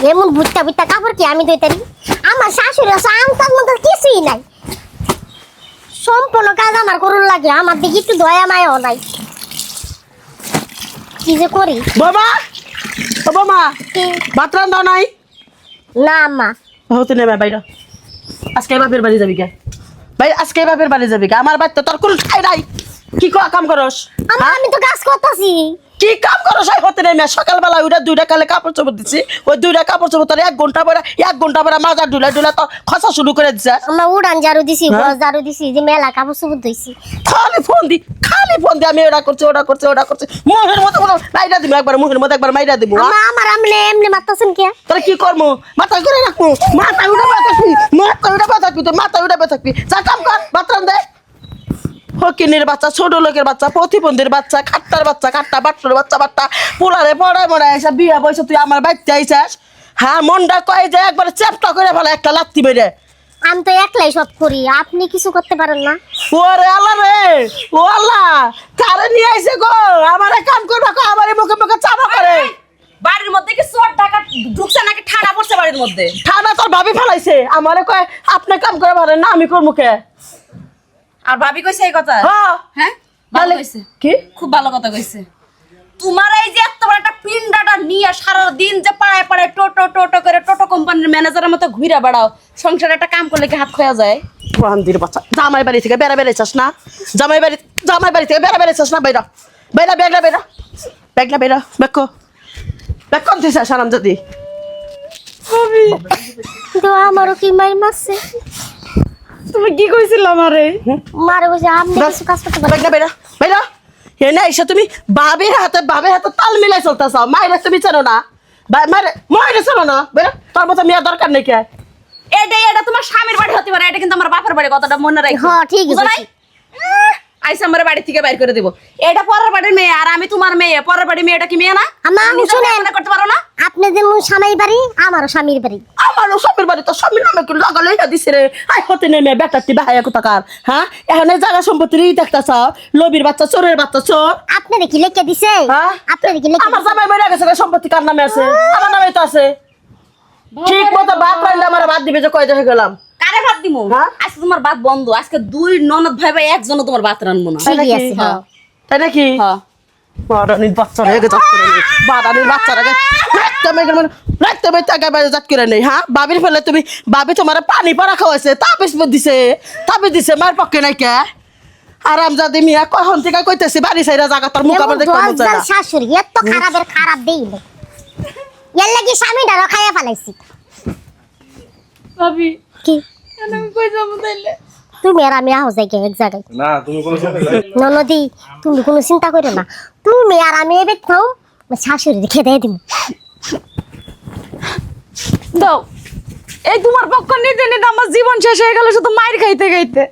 এমন বুটটা বুটটা কাপড় কি আমি দইতারি? আমার শাশুড়ি আছে আমতার মতো কিছুই নাই। সম্পূর্ণ কাজ আমার করুন লাগে, আমার দিকে একটু দয়া মায়াও নাই। কি যে করি? বাবা ও বাবা কি? ভাত রান্না নাই? না আম্মা। হতে নেবে বাইরে। আজকে বাপের বাড়ি যাবি কে? ভাই আজকে বাপের বাড়ি যাবি কে? আমার বাড়িতে তোর কোন ঠাই নাই। কি কাম করস? আম্মা আমি তো কাজ করতেছি। কি কাম করস? হতে নেমে সকালবেলা ওইটা দুইটা কালে কাপড় চোপড় দিছি, ওই দুইটা কাপড় চোপড় তোর 1 ঘন্টা পরে মাজার ডুলা ডুলা তো খসা শুরু করে দিছে। আম্মা উড়ান ঝাড়ু দিছি, বস ঝাড়ু দিছি, যে মেলা কাপড় চোপড় ধুইছি। খালি ফোন দি আমি ওটা করছি মুখের মধ্যে কোনো মাইরা দিব, একবার মুখের মধ্যে একবার মাইরা দিব। আম্মা আমার আমলে এমনি মারতাছেন কে? তোরা কি করবো? মাথা করে রাখবো, মাথা উঠে থাকবি তো মাথা উঠে থাকবি। যা কাম কর, বাতরান দে। ফকিনের বাচ্চা, ছোট লোকের বাচ্চা, প্রতিবন্ধীর বাচ্চা, খাট্টার বাচ্চা, খাট্টা বাট্টার বাচ্চা, বাট্টা পোলারে পড়ায় মরায় আইসা বিয়া বয়সে তুই আমার বাচ্চা আইসাস। হ্যাঁ মনটা কয় যে একবার চেপটা করে ফেলা একটা লাত্তি মেরে। আমি তো একলাই সব করি, আপনি কিছু করতে পারেন না? ওরে আল্লাহ রে, ও আল্লাহ কারে নিয়ে আইছে গো? আমারে কাম করবে কো, আমারে মুখে মুখে চাপা করে। বাড়ির মধ্যে কি চোর ডাকাত ঢুকছে নাকি ঠাড়া পড়ছে বাড়ির মধ্যে? ঠান্ডা তোর ভাবি ফেলাইছে, আমারে কয় আপনি কাম করে পারেন না, আমি করবো কে? আর ভাবি কইছে এই কথা? হ্যাঁ হ্যাঁ ভালো কইছে, কি খুব ভালো কথা কইছে। তোমার এই যে এত বড় একটা পিন্ডাটা নিয়ে সারা দিন যে পাড়ায় পাড়ায় টোটো করে টোটো কোম্পানির ম্যানেজারের মতো ঘুরে বেড়াও, সংসারে একটা কাম করলে কি হাত খোয়া যায়? বান্দির বাচ্চা, জামাই বাড়ি থেকে বেড়াইছাস না? জামাই বাড়ি থেকে বেড়াইছাস না? বেড়া বেকো বেক কোন দিছে সারাম যদি কিন্তু আমারও কি মাই মারছে? তুমি কি কইছিল আমারে? মারে বসে আপনি কিছু কাজ করতে পারেন? বেড়া এনে এসে তুমি বাবের হাতে তাল মিলাই চলতেছ। মায়ের তুমি চেনো না? মায়ের চেনো না? বেড়া তোর মতো মেয়ের দরকার নেই কে? এটা তোমার স্বামীর বাড়ি হতে পারে, এটা কিন্তু আমার বাপের বাড়ি, কথাটা মনে রাখো। হ্যাঁ ঠিক বুঝো আছে। নাই? আইসা আমার বাড়ি থেকে বাইর করে দিব। এটা পরের বাড়ির মেয়ে আর আমি তোমার মেয়ে। পরের বাড়ির মেয়েটা কি মেয়ে না? আম্মা, তুমি নিজের শুনেন। মনে করতে পারো না? আপনি যে স্বামীর বাড়ি, আমারও স্বামীর বাড়ি। আমারও স্বামীর বাড়ি, তো স্বামীর নামে কি লাগালে দিছে রে? আই হতে নেমে বেটারটি বাহায়া কোথাকার। হ্যাঁ এখন জায়গা সম্পত্তির দেখতেছ, লবির বাচ্চা, চোরের বাচ্চা, চোর। আপনি দেখি লেখকে দিছে? হ্যাঁ? আপনি দেখি লেখকে আমার জামাই মরে গেছে, সম্পত্তি কার নামে আছে? আমার নামে তো আছে। ঠিক মতো বাপ পাইলে আমার বাদ দিবে যে কয় দেখে গেলাম। কারে ভাত দিমু? হ্যাঁ? আজকে তোমার ভাত বন্ধ। আজকে দুই ননদ ভাই ভাই একজনও তোমার ভাত রানবো না। ঠিকই আছে। হ্যাঁ তাই নাকি? হ্যাঁ। বাড়ানির বাচ্চা রেগে যাচ্ছে বাড়ানির বাচ্চা রেগে রাখতে টাকা বাইরে জাত করে নেই। হ্যাঁ বাবির ফেলে তুমি বাবি তোমার পানি পাড়া খাওয়াইছে, তাবিজ দিছে মার পক্ষে নাই কে? আরাম জাদি মিয়া কখন থেকে কইতেছি বাড়ি সাইরা জায়গা তোর মুখ আবার দেখতে মন চায় না। শাশুড়ি এত খারাপ দেই না, এর লাগি স্বামীটা খাইয়া ফেলাইছি। ভাবি কি আমি কই যাবো তাইলে? তুমি আর আমি আহ যাই এক জায়গায়। না তুমি কোনো ননদি তুমি কোনো চিন্তা করো না, তুমি আর আমি এবার খাও, শাশুড়ি খেতে দিব। দাও, এই তোমার পক্ষ নিতে নিতে আমার জীবন শেষ হয়ে গেল শুধু মায়ের খাইতে খাইতে।